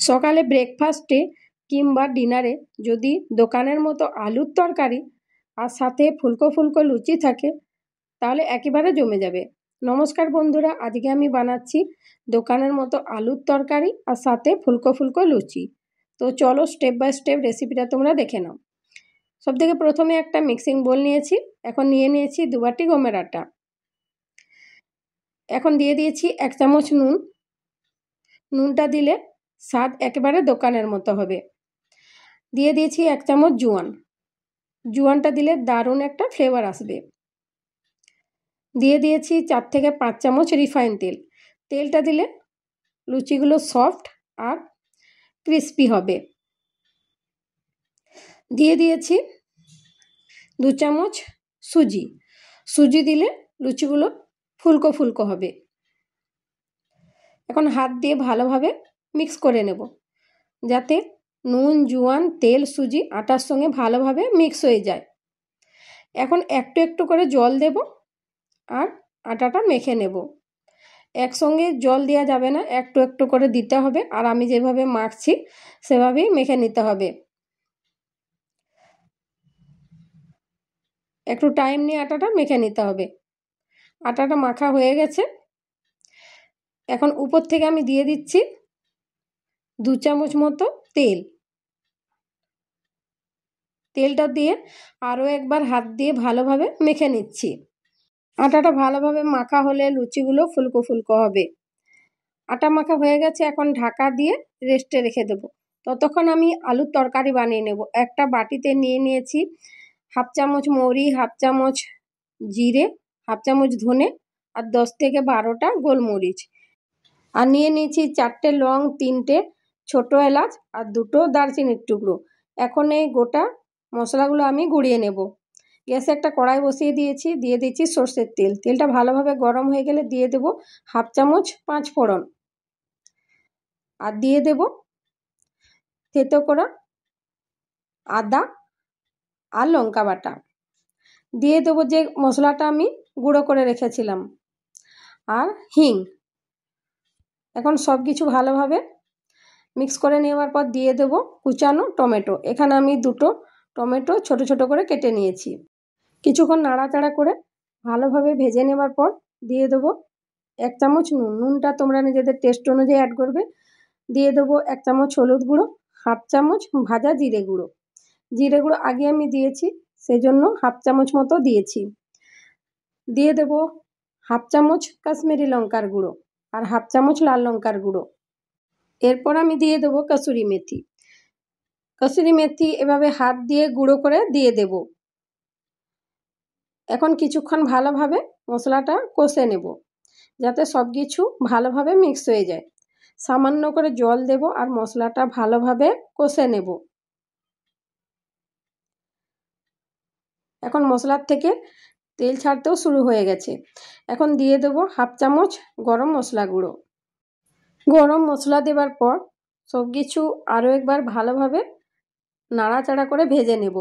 সকালে ব্রেকফাস্টে কিংবা ডিনারে যদি দোকানের মতো আলুর তরকারি আর সাথে ফুলকো ফুলকো লুচি থাকে তাহলে একেবারে জমে যাবে। নমস্কার বন্ধুরা, আজকে আমি বানাচ্ছি দোকানের মতো আলুর তরকারি আর সাথে ফুলকো ফুলকো লুচি। তো চলো স্টেপ বাই স্টেপ রেসিপিটা তোমরা দেখে নাও। সবথেকে প্রথমে একটা মিক্সিং বোল নিয়েছি। এখন নিয়ে নিয়েছি 2 বাটি গমের আটা। এখন দিয়ে দিয়েছি 1 চামচ নুন। নুনটা দিলে স্বাদ একেবারে দোকানের মতো হবে। দিয়ে দিয়েছি 1 চামচ জোয়ান। জোয়ানটা দিলে দারুণ একটা ফ্লেভার আসবে। দিয়ে দিয়েছি 4 থেকে 5 চামচ রিফাইন তেল। তেলটা দিলে লুচিগুলো সফট আর ক্রিস্পি হবে। দিয়ে দিয়েছি 2 চামচ সুজি। সুজি দিলে লুচিগুলো ফুলকো ফুলকো হবে। এখন হাত দিয়ে ভালোভাবে মিক্স করে নেব যাতে নুন, জোয়ান, তেল, সুজি আটার সঙ্গে ভালোভাবে মিক্স হয়ে যায়। এখন একটু একটু করে জল দেব আর আটাটা মেখে নেব। একসঙ্গে জল দেওয়া যাবে না, একটু একটু করে দিতে হবে। আর আমি যেভাবে মাখছি সেভাবেই মেখে নিতে হবে। একটু টাইম নিয়ে আটাটা মেখে নিতে হবে। আটাটা মাখা হয়ে গেছে। এখন উপর থেকে আমি দিয়ে দিচ্ছি 2 চামচ মতো তেল। তেলটা দিয়ে আরও একবার হাত দিয়ে ভালোভাবে মেখে নিচ্ছি। আটাটা ভালোভাবে মাখা হলে লুচিগুলো ফুলকো ফুলকো হবে। আটা মাখা হয়ে গেছে। এখন ঢাকা দিয়ে রেস্টে রেখে দেব। ততক্ষণ আমি আলুর তরকারি বানিয়ে নেব। একটা বাটিতে নিয়ে নিয়েছি 1/2 চামচ মৌরি, 1/2 চামচ জিরে, 1/2 চামচ ধনে আর 10 থেকে 12টা গোলমরিচ। আর নিয়ে নিয়েছি 4টে লং, 3টে ছোট এলাচ আর 2টো দারচিনির টুকরো। এখন এই গোটা মশলাগুলো আমি গুঁড়িয়ে নেব। গ্যাসে একটা কড়াই বসিয়ে দিয়েছি। দিয়ে দিচ্ছি সর্ষের তেল। তেলটা ভালোভাবে গরম হয়ে গেলে দিয়ে দেব 1/2 চামচ 5 ফোড়ন। আর দিয়ে দেব থেতো করা আদা আর লঙ্কা বাটা। দিয়ে দেবো যে মশলাটা আমি গুঁড়ো করে রেখেছিলাম আর হিং। এখন সব কিছু ভালোভাবে মিক্স করে নেওয়ার পর দিয়ে দেব কুচানো টমেটো। এখানে আমি 2টো টমেটো ছোট ছোট করে কেটে নিয়েছি। কিছুক্ষণ নাড়াচাড়া করে ভালোভাবে ভেজে নেওয়ার পর দিয়ে দেবো 1 চামচ নুন। নুনটা তোমরা নিজেদের টেস্ট অনুযায়ী অ্যাড করবে। দিয়ে দেবো 1 চামচ হলুদ গুঁড়ো, 1/2 চামচ ভাজা জিরে গুঁড়ো। জিরে গুঁড়ো আগে আমি দিয়েছি, সেজন্য 1/2 চামচ মতো দিয়েছি। দিয়ে দেবো 1/2 চামচ কাশ্মীরি লঙ্কার গুঁড়ো আর 1/2 চামচ লাল লঙ্কার গুঁড়ো। এরপর আমি দিয়ে দেবো কসুরি মেথি। কসুরি মেথি এভাবে হাত দিয়ে গুঁড়ো করে দিয়ে দেব। এখন কিছুক্ষণ ভালোভাবে মশলাটা কষে নেব যাতে সব কিছু ভালোভাবে মিক্স হয়ে যায়। সামান্য করে জল দেব আর মশলাটা ভালোভাবে কষে নেব। এখন মশলার থেকে তেল ছাড়তেও শুরু হয়ে গেছে। এখন দিয়ে দেবো 1/2 চামচ গরম মশলা গুঁড়ো। গরম মশলা দেওয়ার পর সব কিছু আরও একবার ভালোভাবে নাড়াচাড়া করে ভেজে নেব।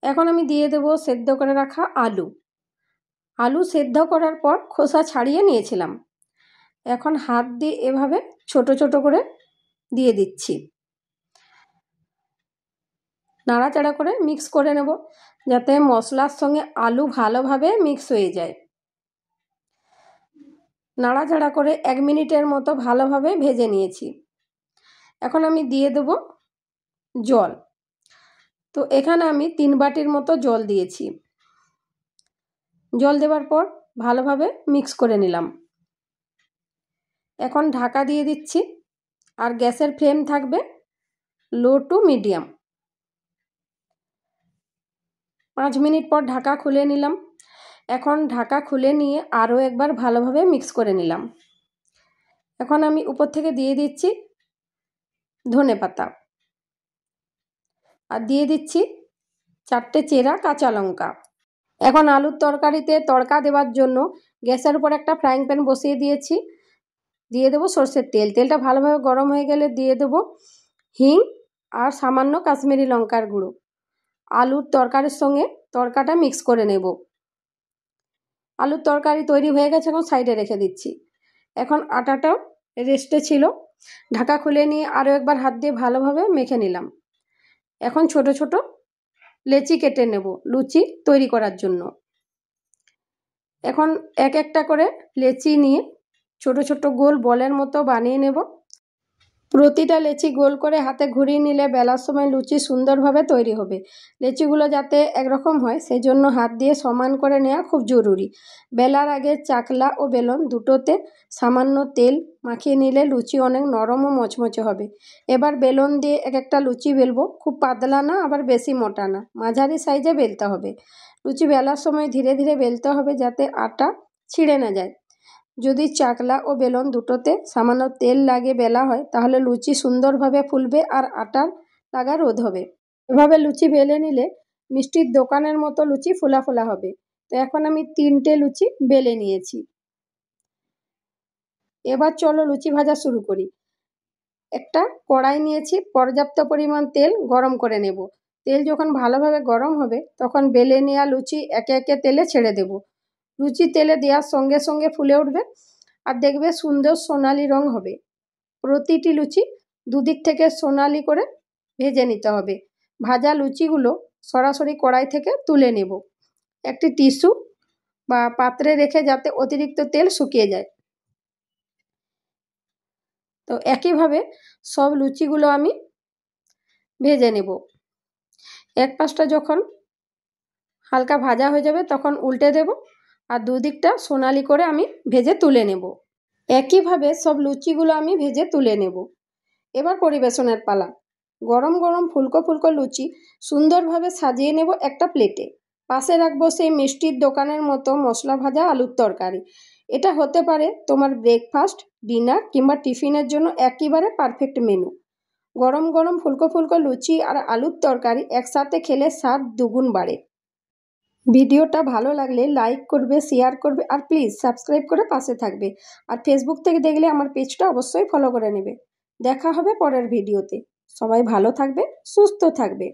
এখন আমি দিয়ে দেবো সেদ্ধ করে রাখা আলু। আলু সেদ্ধ করার পর খোসা ছাড়িয়ে নিয়েছিলাম। এখন হাত দিয়ে এভাবে ছোট ছোট করে দিয়ে দিচ্ছি। নাড়াচাড়া করে মিক্স করে নেব যাতে মশলার সঙ্গে আলু ভালোভাবে মিক্স হয়ে যায়। নাড়াচাড়া করে 1 মিনিটের মতো ভালোভাবে ভেজে নিয়েছি। এখন আমি দিয়ে দেব জল। তো এখানে আমি 3 বাটির মতো জল দিয়েছি। জল দেওয়ার পর ভালোভাবে মিক্স করে নিলাম। এখন ঢাকা দিয়ে দিচ্ছি আর গ্যাসের ফ্লেম থাকবে লো টু মিডিয়াম। 5 মিনিট পর ঢাকা খুলে নিলাম। এখন ঢাকা খুলে নিয়ে আরও একবার ভালোভাবে মিক্স করে নিলাম। এখন আমি উপর থেকে দিয়ে দিচ্ছি ধনেপাতা আর দিয়ে দিচ্ছি 4টে চেরা কাঁচা লঙ্কা। এখন আলুর তরকারিতে তড়কা দেওয়ার জন্য গ্যাসের উপর একটা ফ্রাইং প্যান বসিয়ে দিয়েছি। দিয়ে দেবো সর্ষের তেল। তেলটা ভালোভাবে গরম হয়ে গেলে দিয়ে দেবো হিং আর সামান্য কাশ্মীরি লঙ্কার গুঁড়ো। আলুর তরকারির সঙ্গে তড়কাটা মিক্স করে নেব। আলুর তরকারি তৈরি হয়ে গেছে, এখন সাইডে রেখে দিচ্ছি। এখন আটাটাও রেস্টে ছিল, ঢাকা খুলে নিয়ে আরও একবার হাত দিয়ে ভালোভাবে মেখে নিলাম। এখন ছোট ছোট লেচি কেটে নেব লুচি তৈরি করার জন্য। এখন এক একটা করে লেচি নিয়ে ছোট ছোট গোল বলের মতো বানিয়ে নেব। প্রতিটা লেচি গোল করে হাতে ঘুরিয়ে নিলে বেলার সময় লুচি সুন্দরভাবে তৈরি হবে। লেচিগুলো যাতে একরকম হয় সেই জন্য হাত দিয়ে সমান করে নেওয়া খুব জরুরি। বেলার আগে চাকলা ও বেলন দুটোতে সামান্য তেল মাখিয়ে নিলে লুচি অনেক নরম ও মচমচে হবে। এবার বেলন দিয়ে এক একটা লুচি বেলবো, খুব পাতলা না আবার বেশি মোটা না, মাঝারি সাইজে বেলতে হবে। লুচি বেলার সময় ধীরে ধীরে বেলতে হবে যাতে আটা ছিঁড়ে না যায়। যদি চাকলা ও বেলন দুটোতে সামান্য তেল লাগিয়ে বেলা হয় তাহলে লুচি সুন্দরভাবে ফুলবে আর আটার লাগা রোধ হবে। এভাবে লুচি বেলে নিলে মিষ্টির দোকানের মতো লুচি ফোলা ফোলা হবে। তো এখন আমি 3টে লুচি বেলে নিয়েছি। এবার চলো লুচি ভাজা শুরু করি। একটা কড়াই নিয়েছি, পর্যাপ্ত পরিমাণ তেল গরম করে নেব। তেল যখন ভালোভাবে গরম হবে তখন বেলে নেওয়া লুচি একে একে তেলে ছেড়ে দেব। লুচি তেলে দেওয়ার সঙ্গে সঙ্গে ফুলে উঠবে আর দেখবে সুন্দর সোনালি রং হবে। প্রতিটি লুচি দুদিক থেকে সোনালি করে ভেজে নিতে হবে। ভাজা লুচিগুলো সরাসরি কড়াই থেকে তুলে নেব একটি টিস্যু বা পাত্রে রেখে যাতে অতিরিক্ত তেল শুকিয়ে যায়। তো একইভাবে সব লুচিগুলো আমি ভেজে নেব। এক পাশটা যখন হালকা ভাজা হয়ে যাবে তখন উল্টে দেব আর দুদিকটা সোনালি করে আমি ভেজে তুলে নেব। একইভাবে সব লুচিগুলো আমি ভেজে তুলে নেব। এবার পরিবেশনের পালা। গরম গরম ফুলকো ফুলকো লুচি সুন্দরভাবে সাজিয়ে নেব একটা প্লেটে। পাশে রাখবো সেই মিষ্টির দোকানের মতো মশলা ভাজা আলুর তরকারি। এটা হতে পারে তোমার ব্রেকফাস্ট, ডিনার কিংবা টিফিনের জন্য একেবারে পারফেক্ট মেনু। গরম গরম ফুলকো ফুলকো লুচি আর আলুর তরকারি একসাথে খেলে স্বাদ দুগুণ বাড়ে। ভিডিওটা ভালো লাগলে লাইক করবে, শেয়ার করবে আর প্লিজ সাবস্ক্রাইব করে পাশে থাকবে। আর ফেসবুক থেকে দেখলে আমার পেজটা অবশ্যই ফলো করে নেবে। দেখা হবে পরের ভিডিওতে। সবাই ভালো থাকবে, সুস্থ থাকবে।